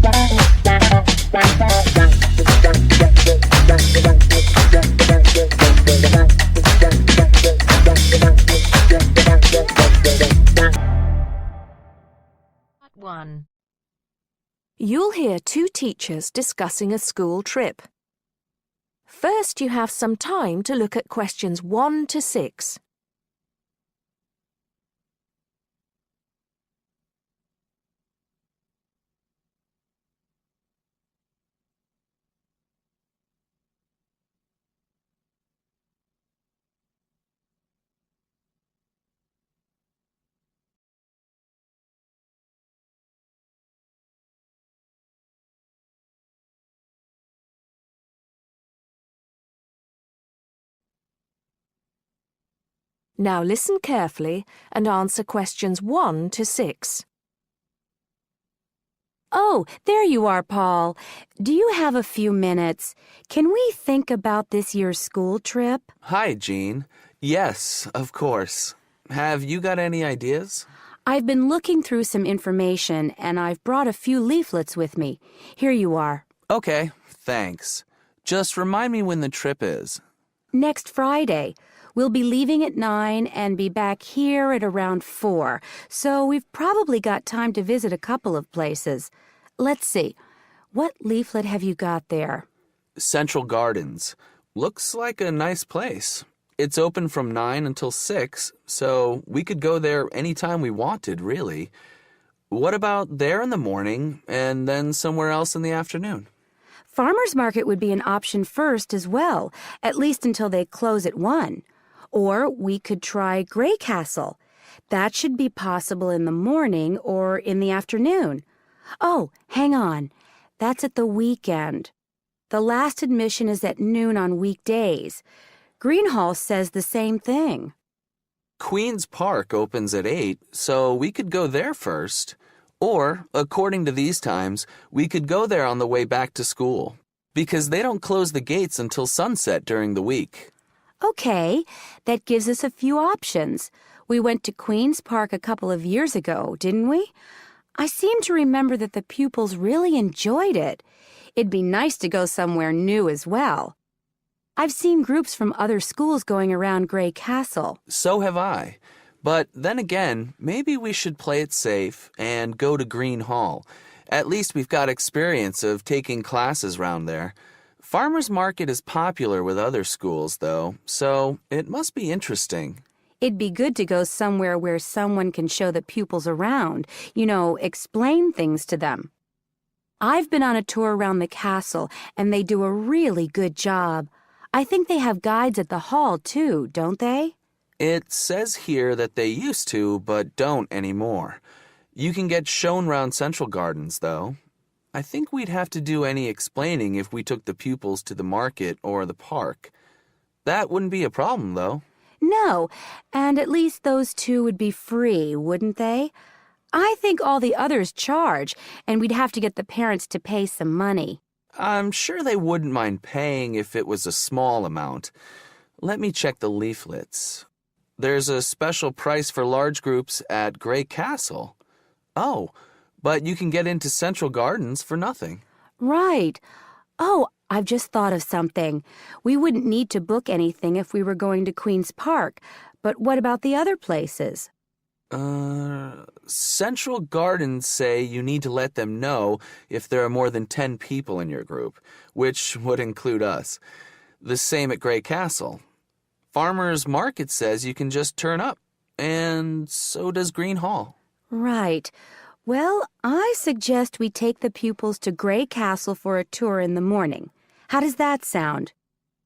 1. You'll hear two teachers discussing a school trip. First, you have some time to look at questions 1 to 6. Now listen carefully and answer questions 1 to 6. Oh, there you are, Paul. Do you have a few minutes? Can we think about this year's school trip? Hi, Jean. Yes, of course. Have you got any ideas? I've been looking through some information, and I've brought a few leaflets with me. Here you are. Okay, thanks. Just remind me when the trip is. Next Friday. We'll be leaving at 9 and be back here at around 4, so we've probably got time to visit a couple of places. Let's see. What leaflet have you got there? Central Gardens. Looks like a nice place. It's open from 9 until 6, so we could go there anytime we wanted, really. What about there in the morning and then somewhere else in the afternoon? Farmers Market would be an option first as well, at least until they close at 1. Or we could try Grey Castle. That should be possible in the morning or in the afternoon. Oh, hang on. That's at the weekend. The last admission is at noon on weekdays. Greenhall says the same thing. Queen's Park opens at 8, so we could go there first. Or, according to these times, we could go there on the way back to school, because they don't close the gates until sunset during the week. Okay, that gives us a few options. We went to Queen's Park a couple of years ago, didn't we? I seem to remember that the pupils really enjoyed it. It'd be nice to go somewhere new as well. I've seen groups from other schools going around Grey Castle. So have I. But then again, maybe we should play it safe and go to Green Hall. At least we've got experience of taking classes round there. Farmers Market is popular with other schools, though, so it must be interesting. It'd be good to go somewhere where someone can show the pupils around, explain things to them. I've been on a tour around the castle, and they do a really good job. I think they have guides at the hall, too, don't they? It says here that they used to, but don't anymore. You can get shown round Central Gardens, though. I think we'd have to do any explaining if we took the pupils to the market or the park. That wouldn't be a problem, though. No, and at least those two would be free, wouldn't they? I think all the others charge, and we'd have to get the parents to pay some money. I'm sure they wouldn't mind paying if it was a small amount. Let me check the leaflets. There's a special price for large groups at Grey Castle. Oh, but you can get into Central Gardens for nothing. Right. Oh, I've just thought of something. We wouldn't need to book anything if we were going to Queen's Park, but what about the other places? Central Gardens say you need to let them know if there are more than 10 people in your group, which would include us. The same at Grey Castle. Farmers Market says you can just turn up, and so does Green Hall. Right. Well, I suggest we take the pupils to Grey Castle for a tour in the morning. How does that sound?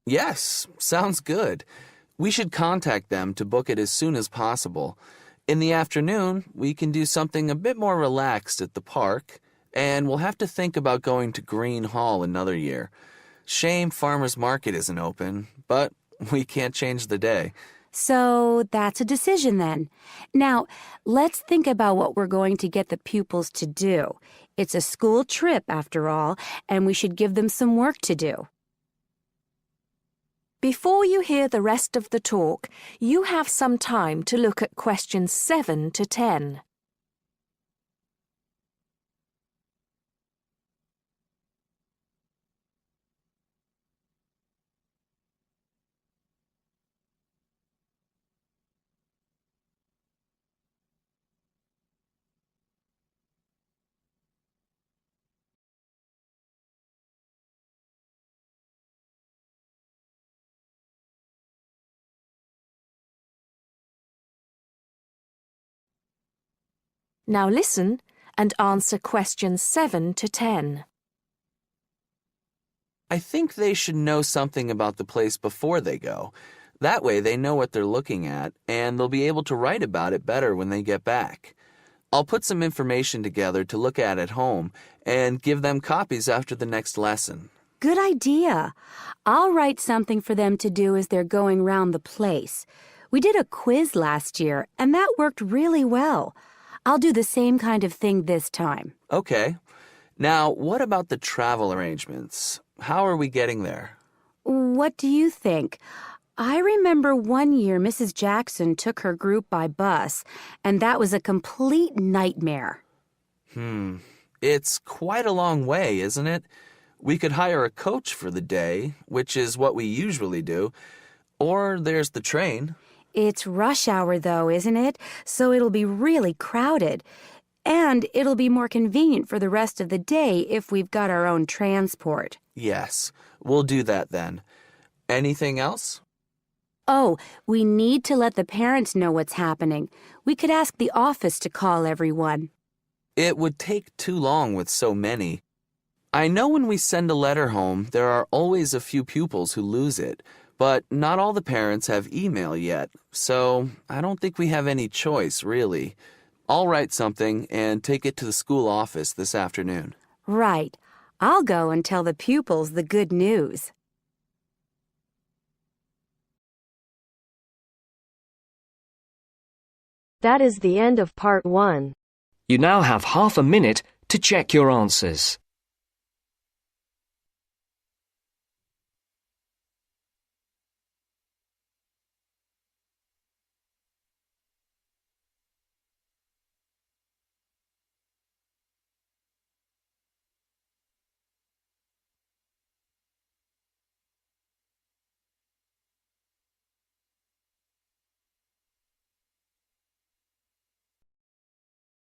Yes, sounds good. We should contact them to book it as soon as possible. In the afternoon, we can do something a bit more relaxed at the park, and we'll have to think about going to Green Hall another year. Shame Farmers Market isn't open, but we can't change the day. So that's a decision then. Now, let's think about what we're going to get the pupils to do. It's a school trip, after all, and we should give them some work to do. Before you hear the rest of the talk, you have some time to look at questions 7 to 10. Now listen and answer questions 7 to 10. I think they should know something about the place before they go. That way they know what they're looking at, and they'll be able to write about it better when they get back. I'll put some information together to look at home and give them copies after the next lesson. Good idea. I'll write something for them to do as they're going round the place. We did a quiz last year, and that worked really well. I'll do the same kind of thing this time. Okay. Now, what about the travel arrangements? How are we getting there? What do you think? I remember one year Mrs. Jackson took her group by bus, and that was a complete nightmare. It's quite a long way, isn't it? We could hire a coach for the day, which is what we usually do, or there's the train. It's rush hour, though, isn't it? So it'll be really crowded. And it'll be more convenient for the rest of the day if we've got our own transport. Yes, we'll do that then. Anything else? Oh, we need to let the parents know what's happening. We could ask the office to call everyone. It would take too long with so many. I know when we send a letter home, there are always a few pupils who lose it, but not all the parents have email yet, so I don't think we have any choice, really. I'll write something and take it to the school office this afternoon. Right. I'll go and tell the pupils the good news. That is the end of part 1. You now have half a minute to check your answers.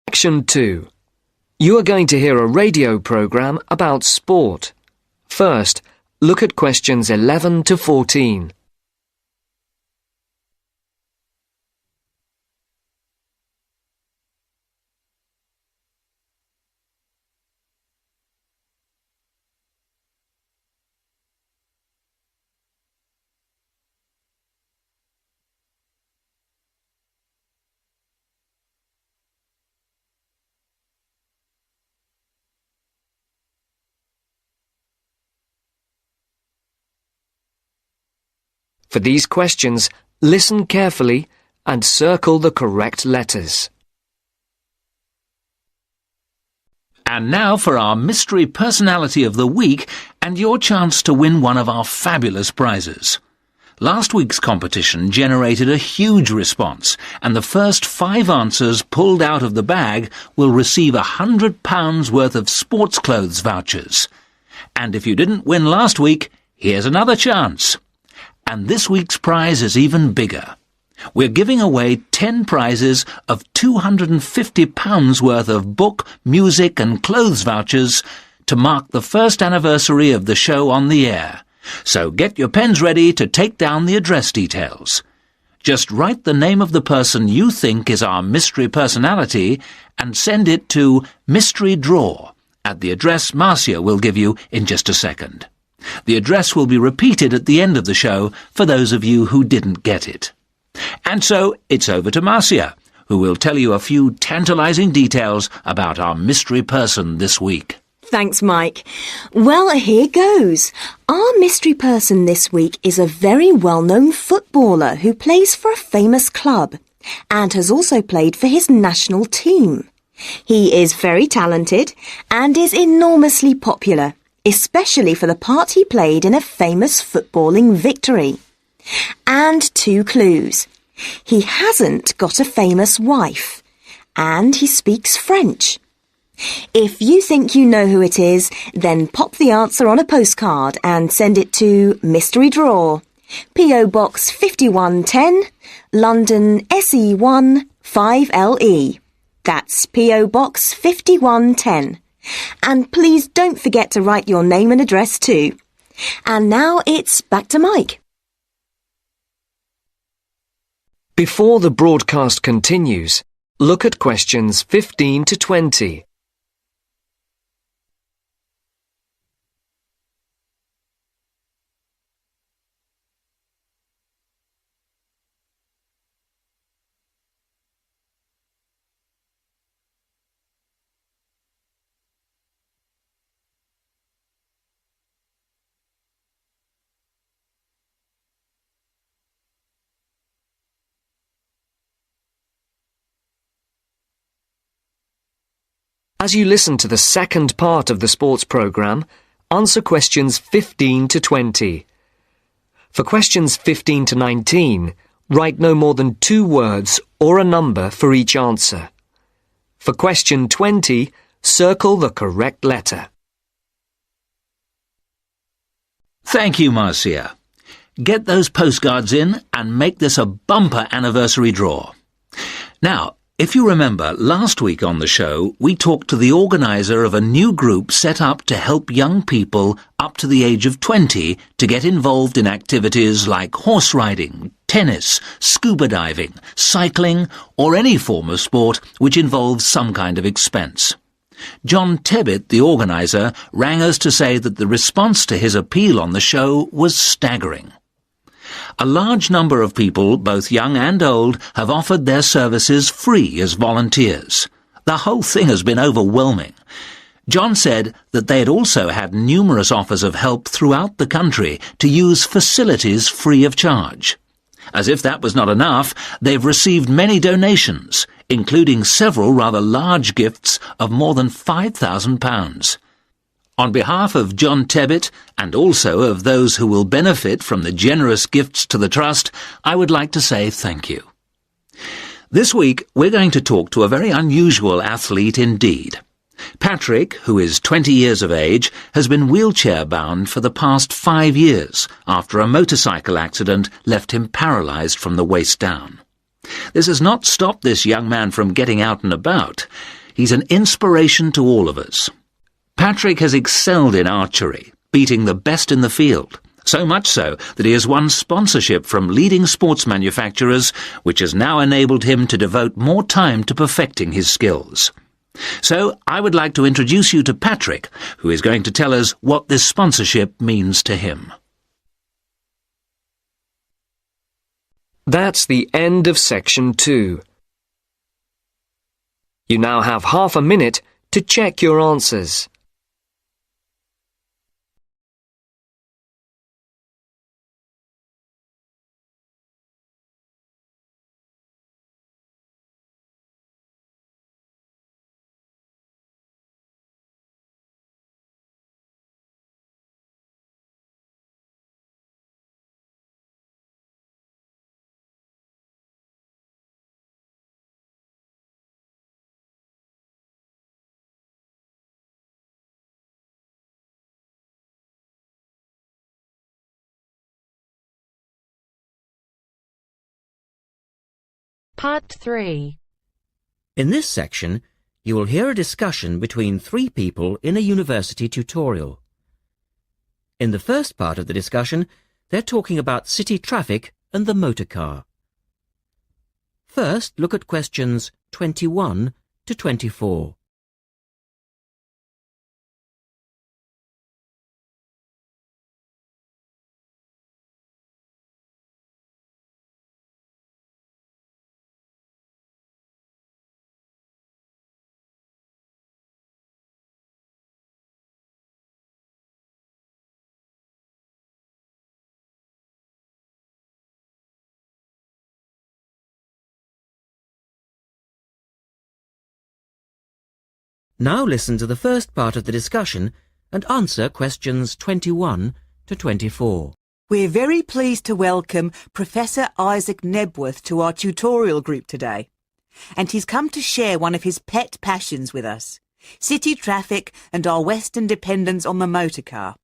Section 2. You are going to hear a radio program about sport. First, look at questions 11 to 14. For these questions, listen carefully and circle the correct letters. And now for our Mystery Personality of the Week and your chance to win one of our fabulous prizes. Last week's competition generated a huge response, and the first 5 answers pulled out of the bag will receive £100 worth of sports clothes vouchers. And if you didn't win last week, here's another chance. And this week's prize is even bigger. We're giving away 10 prizes of £250 worth of book, music and clothes vouchers to mark the first anniversary of the show on the air. So get your pens ready to take down the address details. Just write the name of the person you think is our mystery personality and send it to Mystery Draw at the address Marcia will give you in just a second. The address will be repeated at the end of the show for those of you who didn't get it. And so it's over to Marcia, who will tell you a few tantalizing details about our mystery person this week. Thanks, Mike. Well, here goes. Our mystery person this week is a very well-known footballer who plays for a famous club and has also played for his national team. He is very talented and is enormously popular, especially for the part he played in a famous footballing victory. And 2 clues. He hasn't got a famous wife, and he speaks French. If you think you know who it is, then pop the answer on a postcard and send it to Mystery Draw, P.O. Box 5110, London SE1 5LE. That's P.O. Box 5110. And please don't forget to write your name and address too. And now it's back to Mike. Before the broadcast continues, Look at questions 15 to 20. As you listen to the second part of the sports programme, answer questions 15 to 20. For questions 15 to 19, write no more than 2 words or a number for each answer. For question 20, circle the correct letter. Thank you, Marcia. Get those postcards in and make this a bumper anniversary draw. Now, if you remember, last week on the show, we talked to the organiser of a new group set up to help young people up to the age of 20 to get involved in activities like horse riding, tennis, scuba diving, cycling, or any form of sport which involves some kind of expense. John Tebbit, the organiser, rang us to say that the response to his appeal on the show was staggering. A large number of people, both young and old, have offered their services free as volunteers. The whole thing has been overwhelming. John said that they had also had numerous offers of help throughout the country to use facilities free of charge. As if that was not enough, they've received many donations, including several rather large gifts of more than £5,000. On behalf of John Tebbit, and also of those who will benefit from the generous gifts to the Trust, I would like to say thank you. This week, we're going to talk to a very unusual athlete indeed. Patrick, who is 20 years of age, has been wheelchair-bound for the past 5 years after a motorcycle accident left him paralysed from the waist down. This has not stopped this young man from getting out and about. He's an inspiration to all of us. Patrick has excelled in archery, beating the best in the field, so much so that he has won sponsorship from leading sports manufacturers, which has now enabled him to devote more time to perfecting his skills. So I would like to introduce you to Patrick, who is going to tell us what this sponsorship means to him. That's the end of section 2. You now have half a minute to check your answers. Part 3. In this section, you will hear a discussion between 3 people in a university tutorial. In the first part of the discussion, they're talking about city traffic and the motor car. First, look at questions 21 to 24. Now listen to the first part of the discussion and answer questions 21 to 24. We're very pleased to welcome Professor Isaac Nebworth to our tutorial group today. And he's come to share one of his pet passions with us, city traffic and our Western dependence on the motor car.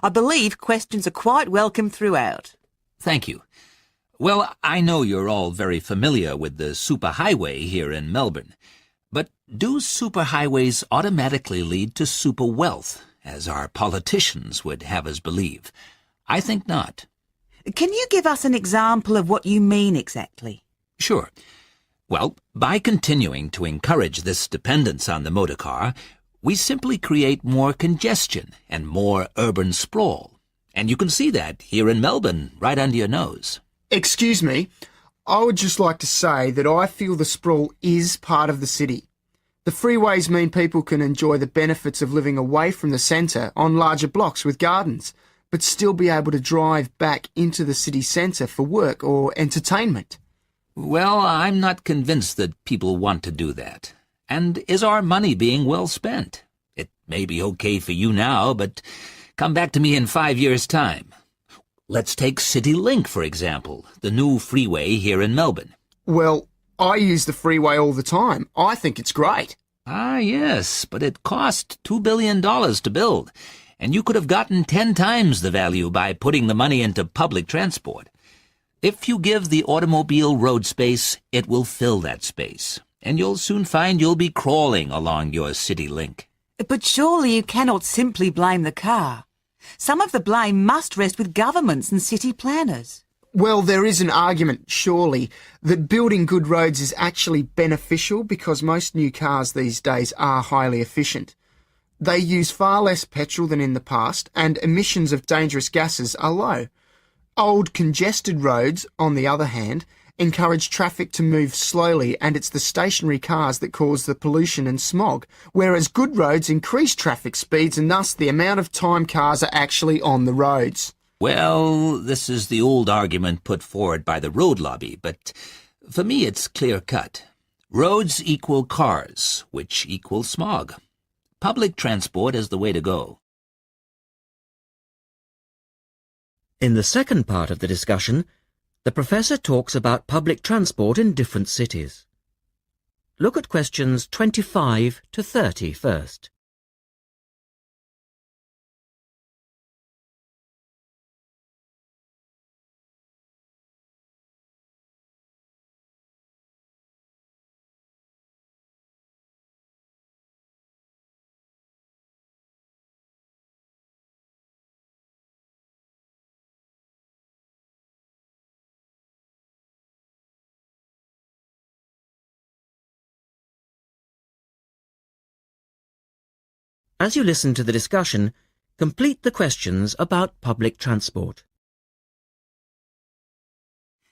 I believe questions are quite welcome throughout. Thank you. Well, I know you're all very familiar with the superhighway here in Melbourne. But do superhighways automatically lead to super wealth, as our politicians would have us believe? I think not. Can you give us an example of what you mean exactly? Sure. Well, by continuing to encourage this dependence on the motor car, we simply create more congestion and more urban sprawl. And you can see that here in Melbourne, right under your nose. Excuse me, I would just like to say that I feel the sprawl is part of the city. The freeways mean people can enjoy the benefits of living away from the centre on larger blocks with gardens, but still be able to drive back into the city centre for work or entertainment. Well, I'm not convinced that people want to do that. And is our money being well spent? It may be okay for you now, but come back to me in 5 years' time. Let's take CityLink, for example, the new freeway here in Melbourne. Well, I use the freeway all the time. I think it's great. Ah, yes, but it cost $2 billion to build, and you could have gotten 10 times the value by putting the money into public transport. If you give the automobile road space, it will fill that space, and you'll soon find you'll be crawling along your CityLink. But surely you cannot simply blame the car. Some of the blame must rest with governments and city planners. Well, there is an argument, surely, that building good roads is actually beneficial because most new cars these days are highly efficient. They use far less petrol than in the past, and emissions of dangerous gases are low. Old, congested roads, on the other hand, encourage traffic to move slowly, and it's the stationary cars that cause the pollution and smog, whereas good roads increase traffic speeds and thus the amount of time cars are actually on the roads. Well, this is the old argument put forward by the road lobby, but for me it's clear-cut. Roads equal cars, which equal smog. Public transport is the way to go. In the second part of the discussion, the professor talks about public transport in different cities. Look at questions 25 to 30 first. As you listen to the discussion, complete the questions about public transport.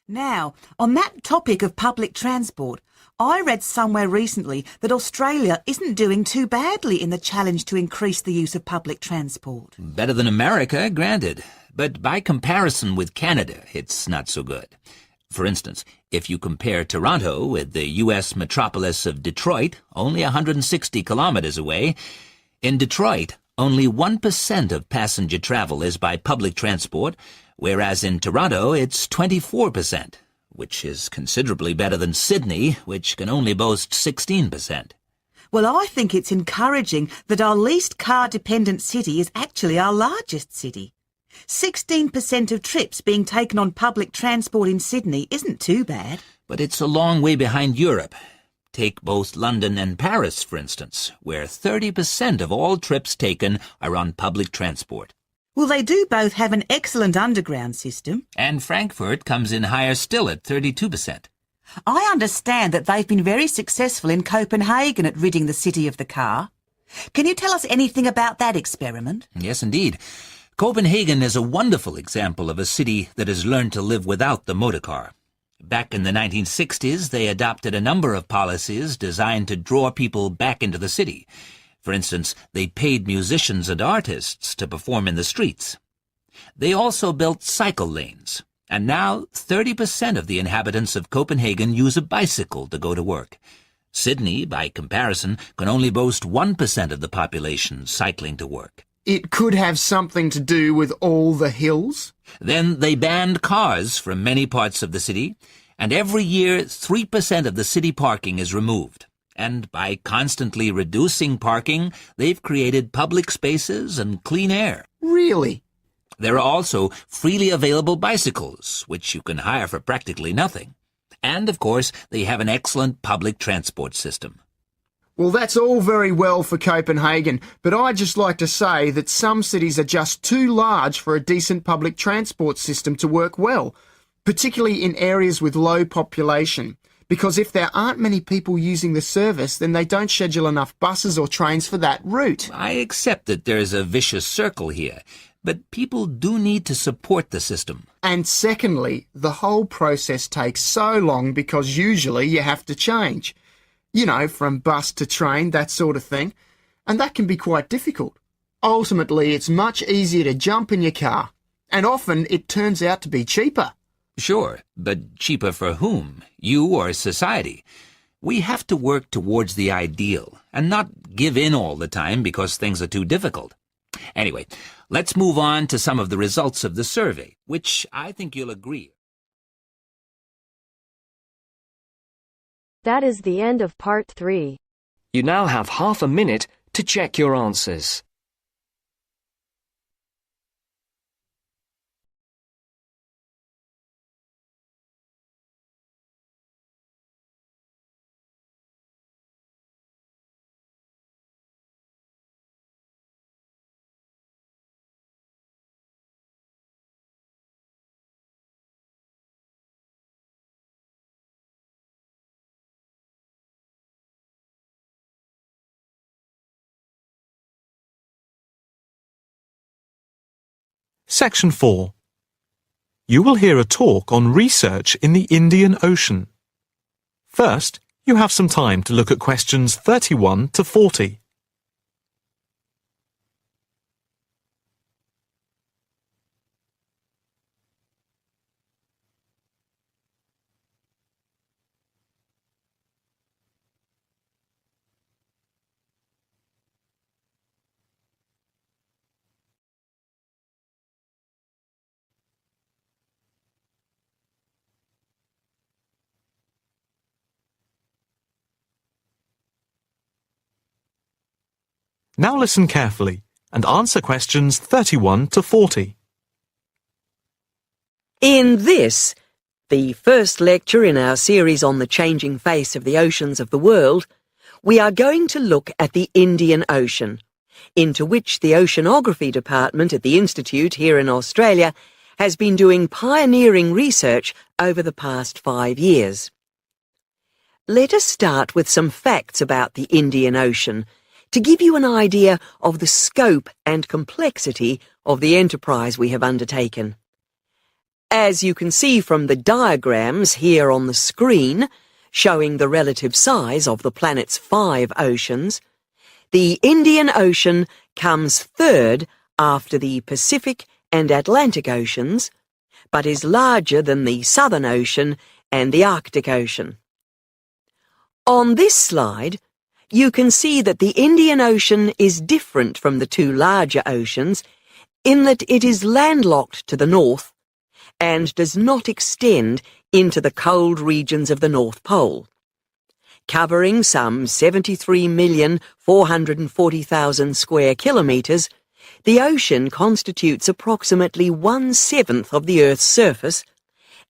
Now, on that topic of public transport, I read somewhere recently that Australia isn't doing too badly in the challenge to increase the use of public transport. Better than America, granted, but by comparison with Canada, it's not so good. For instance, if you compare Toronto with the U.S. metropolis of Detroit, only 160 kilometers away, in Detroit, only 1% of passenger travel is by public transport, whereas in Toronto it's 24%, which is considerably better than Sydney, which can only boast 16%. Well, I think it's encouraging that our least car-dependent city is actually our largest city. 16% of trips being taken on public transport in Sydney isn't too bad. But it's a long way behind Europe. Take both London and Paris, for instance, where 30% of all trips taken are on public transport. Well, they do both have an excellent underground system. And Frankfurt comes in higher still at 32%. I understand that they've been very successful in Copenhagen at ridding the city of the car. Can you tell us anything about that experiment? Yes, indeed. Copenhagen is a wonderful example of a city that has learned to live without the motor car. Back in the 1960s, they adopted a number of policies designed to draw people back into the city. For instance, they paid musicians and artists to perform in the streets. They also built cycle lanes, and now 30% of the inhabitants of Copenhagen use a bicycle to go to work. Sydney, by comparison, can only boast 1% of the population cycling to work. It could have something to do with all the hills? Then they banned cars from many parts of the city, and every year 3% of the city parking is removed. And by constantly reducing parking, they've created public spaces and clean air. Really? There are also freely available bicycles, which you can hire for practically nothing. And, of course, they have an excellent public transport system. Well, that's all very well for Copenhagen, but I'd just like to say that some cities are just too large for a decent public transport system to work well, particularly in areas with low population, because if there aren't many people using the service, then they don't schedule enough buses or trains for that route. I accept that there's a vicious circle here, but people do need to support the system. And secondly, the whole process takes so long because usually you have to change. You know, from bus to train, that sort of thing. And that can be quite difficult. Ultimately, it's much easier to jump in your car. And often it turns out to be cheaper. Sure, but cheaper for whom? You or society? We have to work towards the ideal and not give in all the time because things are too difficult. Anyway, let's move on to some of the results of the survey, which I think you'll agree. That is the end of part 3. You now have half a minute to check your answers. Section 4. You will hear a talk on research in the Indian Ocean. First, you have some time to look at questions 31 to 40. Now listen carefully and answer questions 31 to 40. In this, the first lecture in our series on the changing face of the oceans of the world, we are going to look at the Indian Ocean, into which the Oceanography Department at the Institute here in Australia has been doing pioneering research over the past 5 years. Let us start with some facts about the Indian Ocean, to give you an idea of the scope and complexity of the enterprise we have undertaken. As you can see from the diagrams here on the screen, showing the relative size of the planet's 5 oceans, the Indian Ocean comes third after the Pacific and Atlantic Oceans, but is larger than the Southern Ocean and the Arctic Ocean. On this slide, you can see that the Indian Ocean is different from the 2 larger oceans in that it is landlocked to the north and does not extend into the cold regions of the North Pole. Covering some 73,440,000 square kilometres, the ocean constitutes approximately 1/7 of the Earth's surface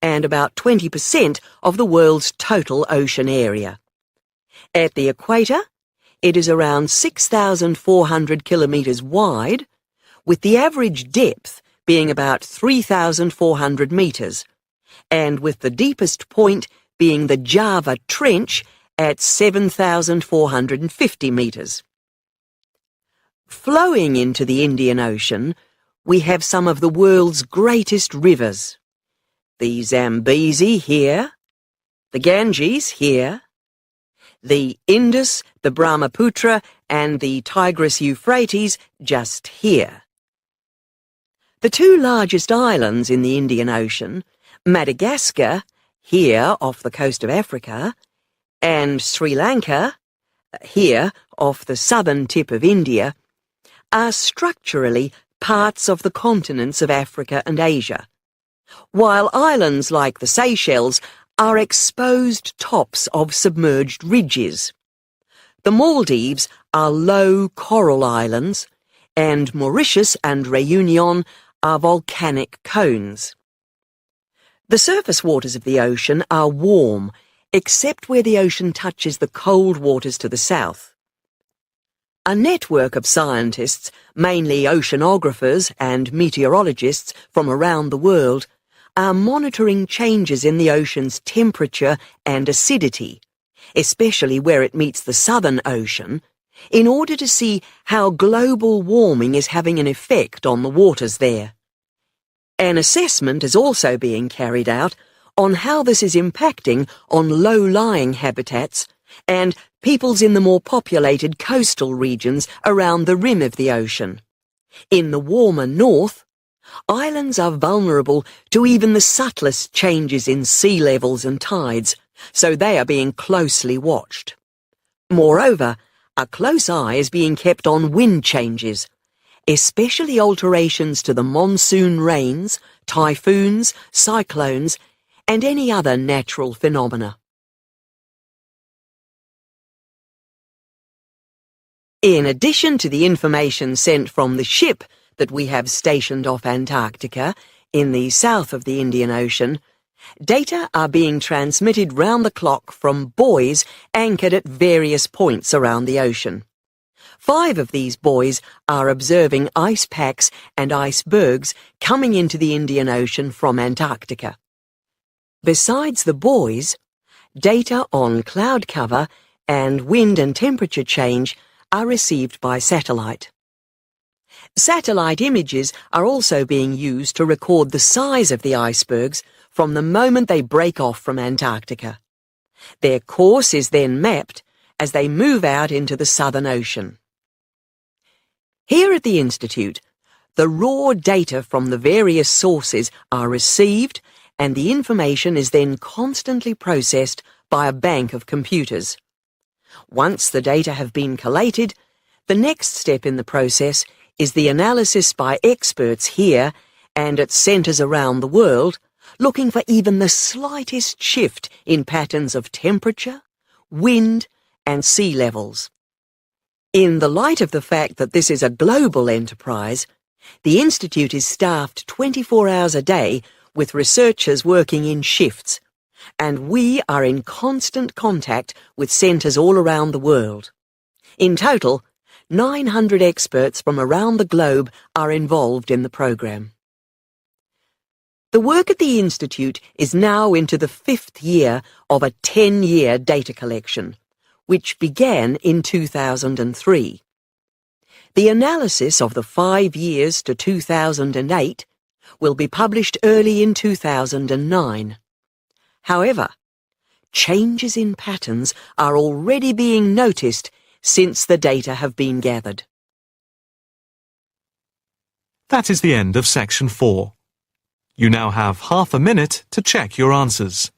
and about 20% of the world's total ocean area. At the equator, it is around 6,400 kilometres wide, with the average depth being about 3,400 metres, and with the deepest point being the Java Trench at 7,450 metres. Flowing into the Indian Ocean, we have some of the world's greatest rivers. The Zambezi here, the Ganges here, the Indus, the Brahmaputra, and the Tigris-Euphrates just here. The 2 largest islands in the Indian Ocean, Madagascar, here off the coast of Africa, and Sri Lanka, here off the southern tip of India, are structurally parts of the continents of Africa and Asia, while islands like the Seychelles are exposed tops of submerged ridges. The Maldives are low coral islands, and Mauritius and Réunion are volcanic cones. The surface waters of the ocean are warm, except where the ocean touches the cold waters to the south. A network of scientists, mainly oceanographers and meteorologists from around the world, are monitoring changes in the ocean's temperature and acidity, especially where it meets the Southern Ocean, in order to see how global warming is having an effect on the waters there. An assessment is also being carried out on how this is impacting on low-lying habitats and peoples in the more populated coastal regions around the rim of the ocean. In the warmer north, islands are vulnerable to even the subtlest changes in sea levels and tides, so they are being closely watched. Moreover, a close eye is being kept on wind changes, especially alterations to the monsoon rains, typhoons, cyclones, and any other natural phenomena. In addition to the information sent from the ship that we have stationed off Antarctica, in the south of the Indian Ocean, data are being transmitted round the clock from buoys anchored at various points around the ocean. 5 of these buoys are observing ice packs and icebergs coming into the Indian Ocean from Antarctica. Besides the buoys, data on cloud cover and wind and temperature change are received by satellite. Satellite images are also being used to record the size of the icebergs from the moment they break off from Antarctica. Their course is then mapped as they move out into the Southern Ocean. Here at the Institute, the raw data from the various sources are received and the information is then constantly processed by a bank of computers. Once the data have been collated, the next step in the process is the analysis by experts here and at centres around the world, looking for even the slightest shift in patterns of temperature, wind, and sea levels. In the light of the fact that this is a global enterprise, the Institute is staffed 24 hours a day with researchers working in shifts, and we are in constant contact with centres all around the world. In total, 900 experts from around the globe are involved in the programme. The work at the Institute is now into the 5th year of a 10-year data collection, which began in 2003. The analysis of the 5 years to 2008 will be published early in 2009. However, changes in patterns are already being noticed since the data have been gathered. That is the end of section 4. You now have half a minute to check your answers.